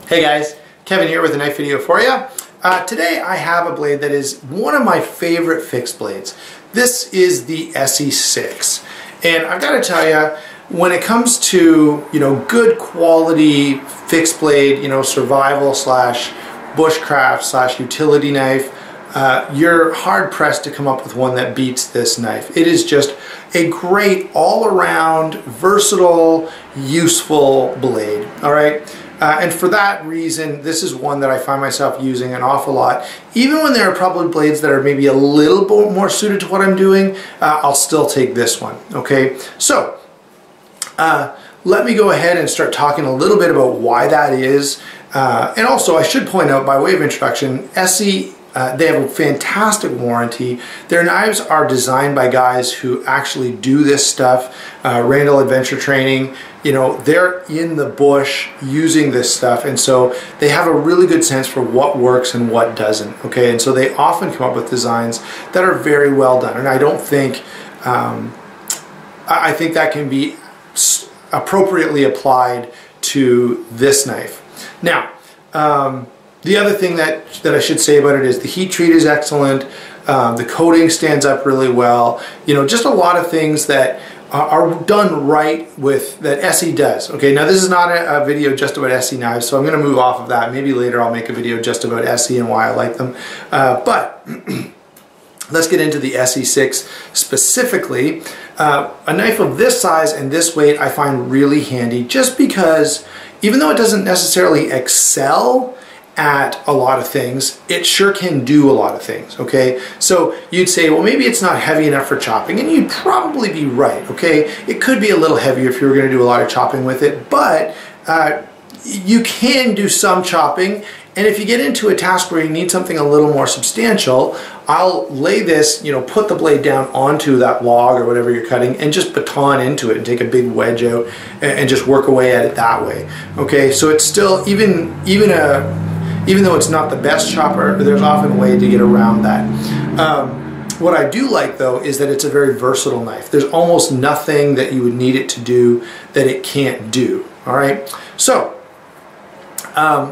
Hey guys, Kevin here with a knife video for you. Today I have a blade that is one of my favorite fixed blades. This is the Esee 6. And I've got to tell you, when it comes to, good quality fixed blade, survival slash bushcraft slash utility knife, you're hard pressed to come up with one that beats this knife. It is just a great all-around, versatile, useful blade, all right? And for that reason, this is one that I find myself using an awful lot. Even when there are probably blades that are maybe a little bit more suited to what I'm doing, I'll still take this one, okay? So, let me go ahead and start talking a little bit about why that is. And also, I should point out, by way of introduction, Esee, they have a fantastic warranty. Their knives are designed by guys who actually do this stuff, Randall Adventure Training. They're in the bush using this stuff, and so they have a really good sense for what works and what doesn't, okay? And so they often come up with designs that are very well done, and I don't think, I think that can be appropriately applied to this knife. Now, the other thing that I should say about it is the heat treat is excellent, the coating stands up really well, just a lot of things that are done right with that Esee does. Okay, now this is not a video just about Esee knives, so I'm going to move off of that. Maybe later I'll make a video just about Esee and why I like them. But let's get into the Esee 6 specifically. A knife of this size and this weight I find really handy, just because even though it doesn't necessarily excel at a lot of things, it sure can do a lot of things, okay? So you'd say, well, maybe it's not heavy enough for chopping, and you'd probably be right, okay? It could be a little heavier if you were gonna do a lot of chopping with it, but you can do some chopping, and if you get into a task where you need something a little more substantial, I'll lay this, put the blade down onto that log or whatever you're cutting and just baton into it and take a big wedge out and just work away at it that way, okay? So it's still, even though it's not the best chopper, there's often a way to get around that. What I do like, though, is that it's a very versatile knife. There's almost nothing that you would need it to do that it can't do, all right? So,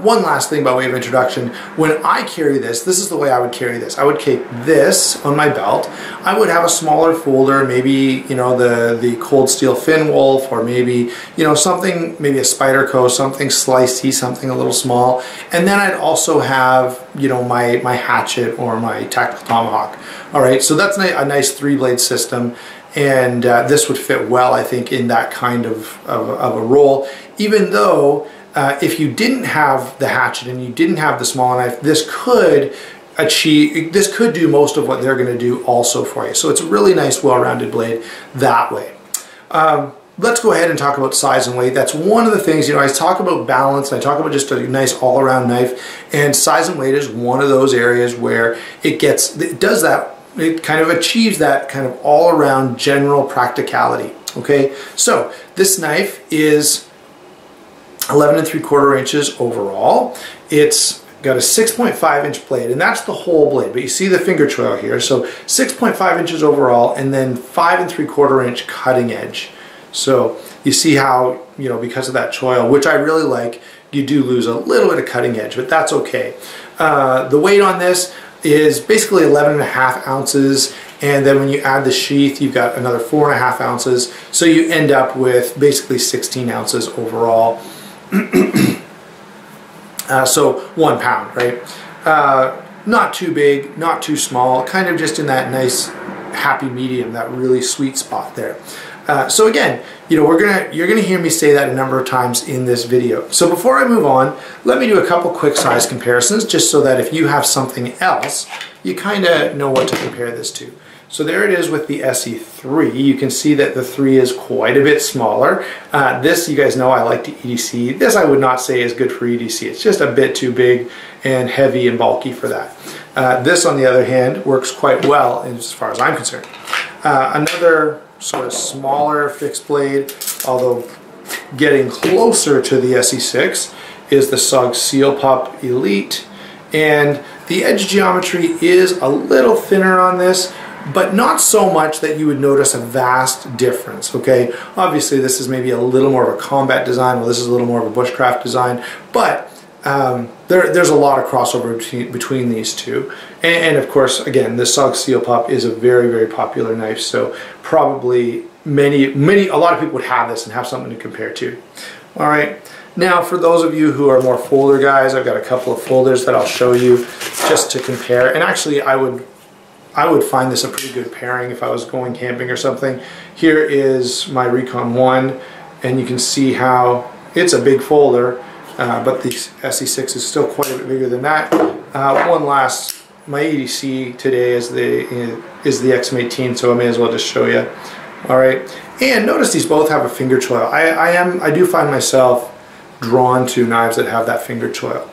one last thing by way of introduction. When I carry this is the way I would carry this. I would keep this on my belt. I would have a smaller folder, maybe, the Cold Steel Fin Wolf, or maybe, something, maybe a Spyderco, something slicey, something a little small. And then I'd also have, my hatchet or my tactical tomahawk. All right, so that's a nice 3-blade system. And this would fit well, I think, in that kind of a role, even though if you didn't have the hatchet and you didn't have the smaller knife, this could do most of what they're going to do also for you. So it's a really nice, well-rounded blade that way. Let's go ahead and talk about size and weight. That's one of the things, I talk about balance, and I talk about just a nice all-around knife, and size and weight is one of those areas where it kind of achieves that kind of all-around general practicality, okay? So this knife is 11 3/4 inches overall. It's got a 6.5 inch blade, and that's the whole blade, but you see the finger choil here. So 6.5 inches overall, and then 5 3/4 inch cutting edge. So you see how, because of that choil, which I really like, you do lose a little bit of cutting edge, but that's okay. The weight on this is basically 11.5 ounces, and then when you add the sheath, you've got another 4.5 ounces, so you end up with basically 16 ounces overall. So 1 pound, right? Not too big, not too small, kind of just in that nice happy medium, that really sweet spot there. So again, you're gonna hear me say that a number of times in this video. So before I move on, let me do a couple quick size comparisons, just so that if you have something else, you kind of know what to compare this to. So there it is with the Esee 3. You can see that the 3 is quite a bit smaller. This, you guys know I like to EDC. This I would not say is good for EDC. It's just a bit too big and heavy and bulky for that. This, on the other hand, works quite well as far as I'm concerned. Another sort of smaller fixed blade, although getting closer to the Esee 6, is the SUG Seal Pup Elite. And the edge geometry is a little thinner on this, but not so much that you would notice a vast difference, okay? Obviously this is maybe a little more of a combat design, well this is a little more of a bushcraft design, but there's a lot of crossover between these two. And of course, again, this Sog Steel Pup is a very, very popular knife, so probably a lot of people would have this and have something to compare to. All right, now for those of you who are more folder guys, I've got a couple of folders that I'll show you just to compare. And actually, I would find this a pretty good pairing if I was going camping or something. Here is my Recon 1, and you can see how it's a big folder, but the SE6 is still quite a bit bigger than that. My EDC today is the XM18, so I may as well just show you. All right, and notice these both have a finger choil. I do find myself drawn to knives that have that finger choil.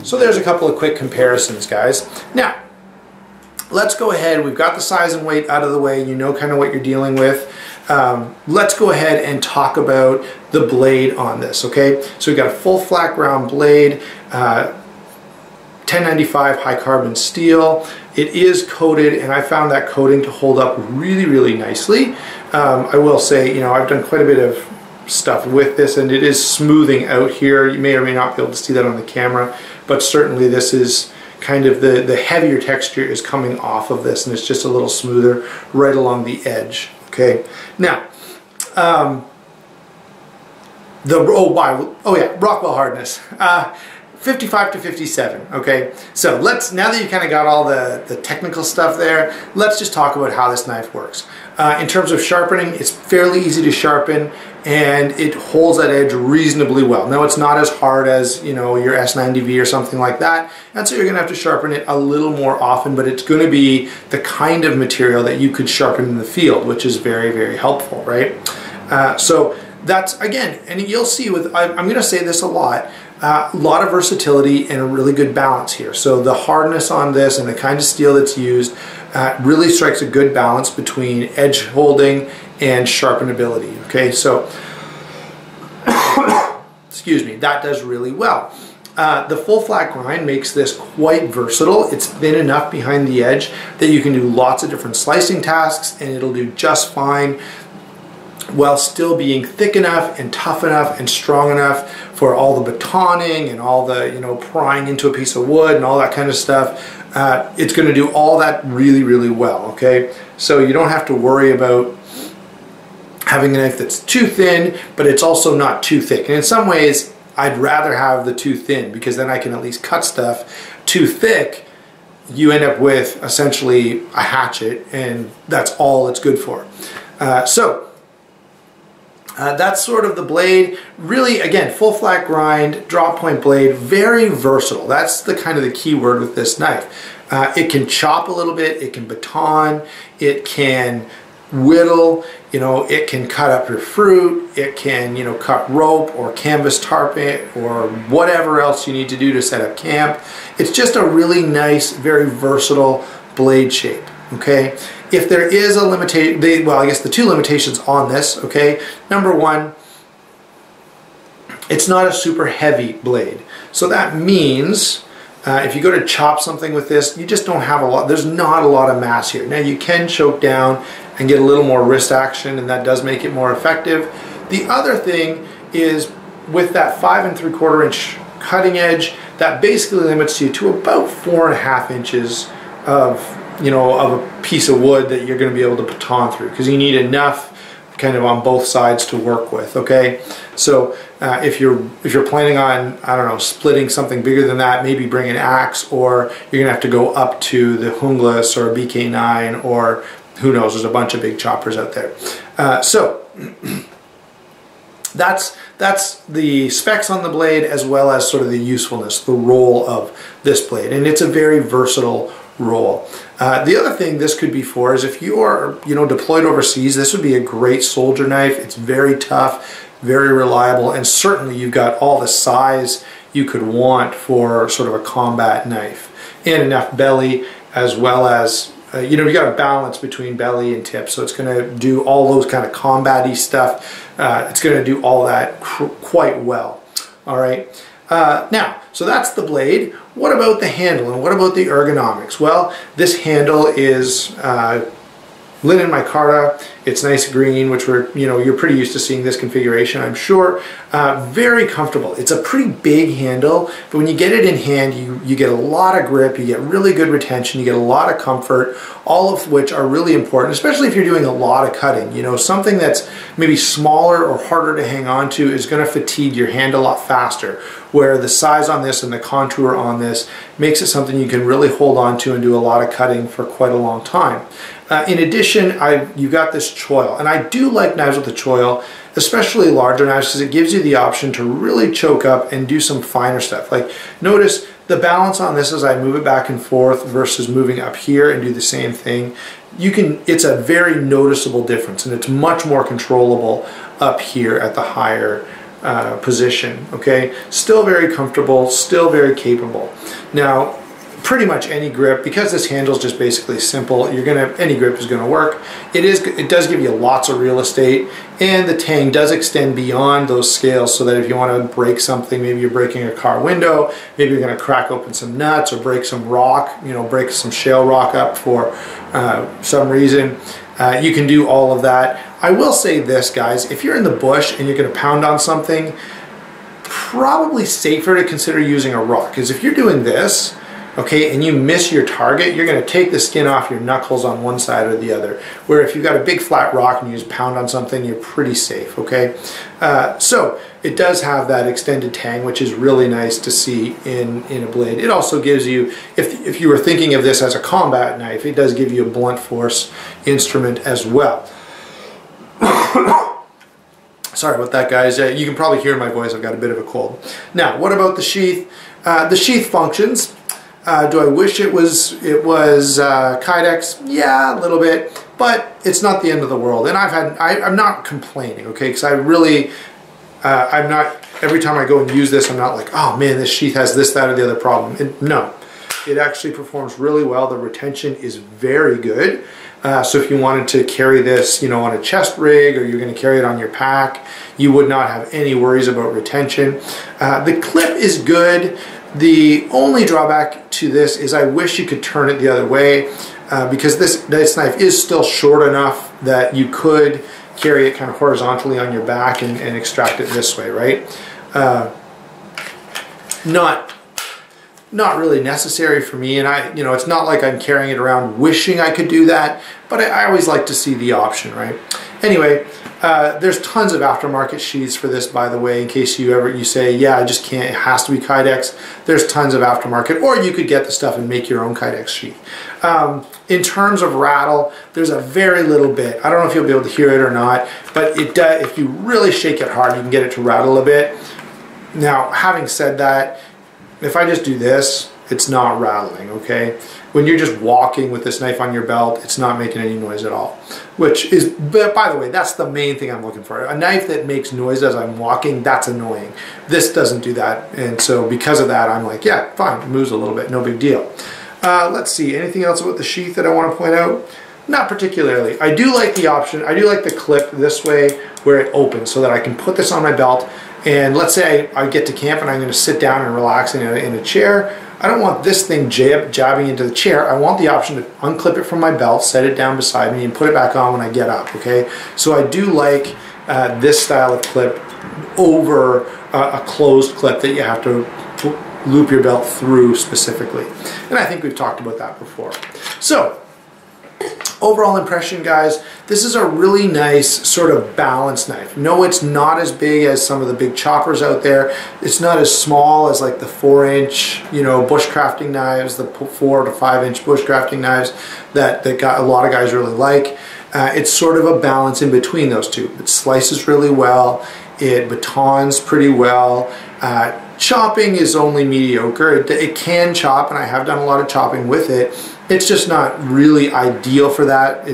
So there's a couple of quick comparisons, guys. Now, let's go ahead. We've got the size and weight out of the way. You know kind of what you're dealing with. Let's go ahead and talk about the blade on this, okay? So we've got a full flat ground blade, 1095 high carbon steel. It is coated, and I found that coating to hold up really, really nicely. I will say, you know, I've done quite a bit of stuff with this, and it is smoothing out here. You may or may not be able to see that on the camera, but certainly this is kind of the heavier texture is coming off of this, and it's just a little smoother right along the edge. Okay, now Rockwell hardness, 55 to 57. Okay, so now that you kind of got all the technical stuff there, let's just talk about how this knife works. In terms of sharpening, it's fairly easy to sharpen, and it holds that edge reasonably well. Now, it's not as hard as, you know, your S90V or something like that, and so you're going to have to sharpen it a little more often, but it's going to be the kind of material that you could sharpen in the field, which is very, very helpful, right? So that's, again, and you'll see with, I'm going to say this a lot of versatility and a really good balance here. So the hardness on this and the kind of steel that's used really strikes a good balance between edge holding and sharpenability. Okay, so excuse me, that does really well. The full flat grind makes this quite versatile. It's thin enough behind the edge that you can do lots of different slicing tasks, and it'll do just fine while still being thick enough and tough enough and strong enough for all the batoning and all the, you know, prying into a piece of wood and all that kind of stuff. It's going to do all that really, really well, okay? So you don't have to worry about having a knife that's too thin, but it's also not too thick. And in some ways, I'd rather have the too thin, because then I can at least cut stuff. Too thick, you end up with essentially a hatchet, and that's all it's good for. That's sort of the blade. Really, again, full flat grind, drop point blade, very versatile. That's the kind of the key word with this knife. It can chop a little bit, it can baton, it can whittle, you know, it can cut up your fruit, it can, you know, cut rope or canvas tarp it or whatever else you need to do to set up camp. It's just a really nice, very versatile blade shape, okay? If there is a limitation, well, I guess the two limitations on this, okay? Number one, it's not a super heavy blade. So that means if you go to chop something with this, you just don't have a lot, there's not a lot of mass here. Now you can choke down and get a little more wrist action, and that does make it more effective. The other thing is with that 5 3/4 inch cutting edge, that basically limits you to about 4.5 inches of, you know, of a piece of wood that you're going to be able to baton through, because you need enough kind of on both sides to work with, okay? So if you're planning on, I don't know, splitting something bigger than that, maybe bring an axe, or you're gonna have to go up to the Hunglas or BK9, or who knows, there's a bunch of big choppers out there. So that's the specs on the blade, as well as sort of the usefulness, the role of this blade, and it's a very versatile role. The other thing this could be for is if you are, you know, deployed overseas, this would be a great soldier knife. It's very tough, very reliable, and certainly you've got all the size you could want for sort of a combat knife, and enough belly, as well as you know, you got a balance between belly and tip, so it's going to do all those kind of combat-y stuff. It's going to do all that quite well. All right. Now, so that's the blade. What about the handle, and what about the ergonomics? Well, this handle is linen micarta. It's nice green, which you're pretty used to seeing this configuration, I'm sure. Very comfortable. It's a pretty big handle, but when you get it in hand, you get a lot of grip, you get really good retention, you get a lot of comfort, all of which are really important, especially if you're doing a lot of cutting. Something that's maybe smaller or harder to hang on to is going to fatigue your hand a lot faster, where the size on this and the contour on this makes it something you can really hold on to and do a lot of cutting for quite a long time. In addition, you got this choil, and I do like knives with the choil, especially larger knives, because it gives you the option to really choke up and do some finer stuff. Like, notice the balance on this as I move it back and forth versus moving up here and do the same thing. It's a very noticeable difference, and it's much more controllable up here at the higher position, okay? Still very comfortable, still very capable. Now, pretty much any grip, because this handle is just basically simple, any grip is going to work. It does give you lots of real estate, and the tang does extend beyond those scales, so that if you want to break something, maybe you're breaking a car window, maybe you're going to crack open some nuts or break some rock, break some shale rock up for some reason, you can do all of that. I will say this, guys, if you're in the bush and you're going to pound on something, probably safer to consider using a rock, because if you're doing this, okay, and you miss your target, you're going to take the skin off your knuckles on one side or the other. Where if you've got a big flat rock and you just pound on something, you're pretty safe, okay? So it does have that extended tang, which is really nice to see in a blade. It also gives you, if you were thinking of this as a combat knife, it does give you a blunt force instrument as well. Sorry about that, guys. You can probably hear in my voice I've got a bit of a cold. Now, what about the sheath? The sheath functions. Do I wish it was Kydex? Yeah, a little bit, but it's not the end of the world. And I'm not complaining, okay? Because I'm not, every time I go and use this, I'm not like, oh man, this sheath has this, that, or the other problem. No, it actually performs really well. The retention is very good. So if you wanted to carry this, on a chest rig, or you're going to carry it on your pack, you would not have any worries about retention. The clip is good. The only drawback to this is I wish you could turn it the other way, because this knife is still short enough that you could carry it kind of horizontally on your back and extract it this way, right? Not really necessary for me, and it's not like I'm carrying it around wishing I could do that, but I always like to see the option, right? Anyway, there's tons of aftermarket sheaths for this, by the way, in case you say, yeah, I just can't, it has to be Kydex. There's tons of aftermarket, or you could get the stuff and make your own Kydex sheath. In terms of rattle, there's a very little bit. I don't know if you'll be able to hear it or not, but it does, if you really shake it hard, you can get it to rattle a bit. Now, having said that, if I just do this, it's not rattling, okay? When you're just walking with this knife on your belt, it's not making any noise at all. Which is, by the way, that's the main thing I'm looking for. A knife that makes noise as I'm walking, that's annoying. This doesn't do that, and so because of that, I'm like, yeah, fine, it moves a little bit, no big deal. Let's see, anything else about the sheath that I want to point out? Not particularly. I do like the option, I do like the clip this way where it opens so that I can put this on my belt, and let's say I get to camp and I'm going to sit down and relax in a chair. I don't want this thing jabbing into the chair. I want the option to unclip it from my belt, set it down beside me, and put it back on when I get up, okay? So I do like this style of clip over a closed clip that you have to loop your belt through specifically. And I think we've talked about that before. So, overall impression, guys, this is a really nice sort of balanced knife. No, it's not as big as some of the big choppers out there. It's not as small as like the 4-inch, bushcrafting knives, the 4 to 5-inch bushcrafting knives that a lot of guys really like. It's sort of a balance in between those two. It slices really well. It batons pretty well. Chopping is only mediocre. It can chop, and I have done a lot of chopping with it. It's just not really ideal for that.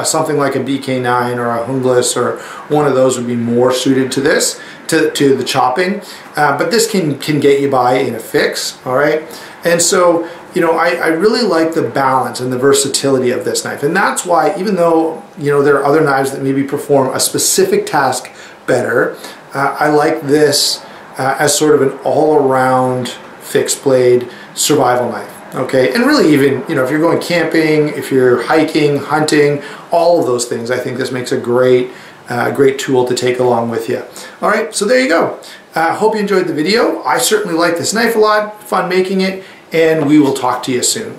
Something like a BK9 or a Hunglis or one of those would be more suited to this, to the chopping. But this can get you by in a fix, all right? And so, I really like the balance and the versatility of this knife. And that's why, even though, there are other knives that maybe perform a specific task better, I like this as sort of an all-around fixed blade survival knife. Okay, and really even, you know, if you're going camping, if you're hiking, hunting, all of those things, I think this makes a great tool to take along with you. All right, so there you go. Hope you enjoyed the video. I certainly like this knife a lot, fun making it, and we will talk to you soon.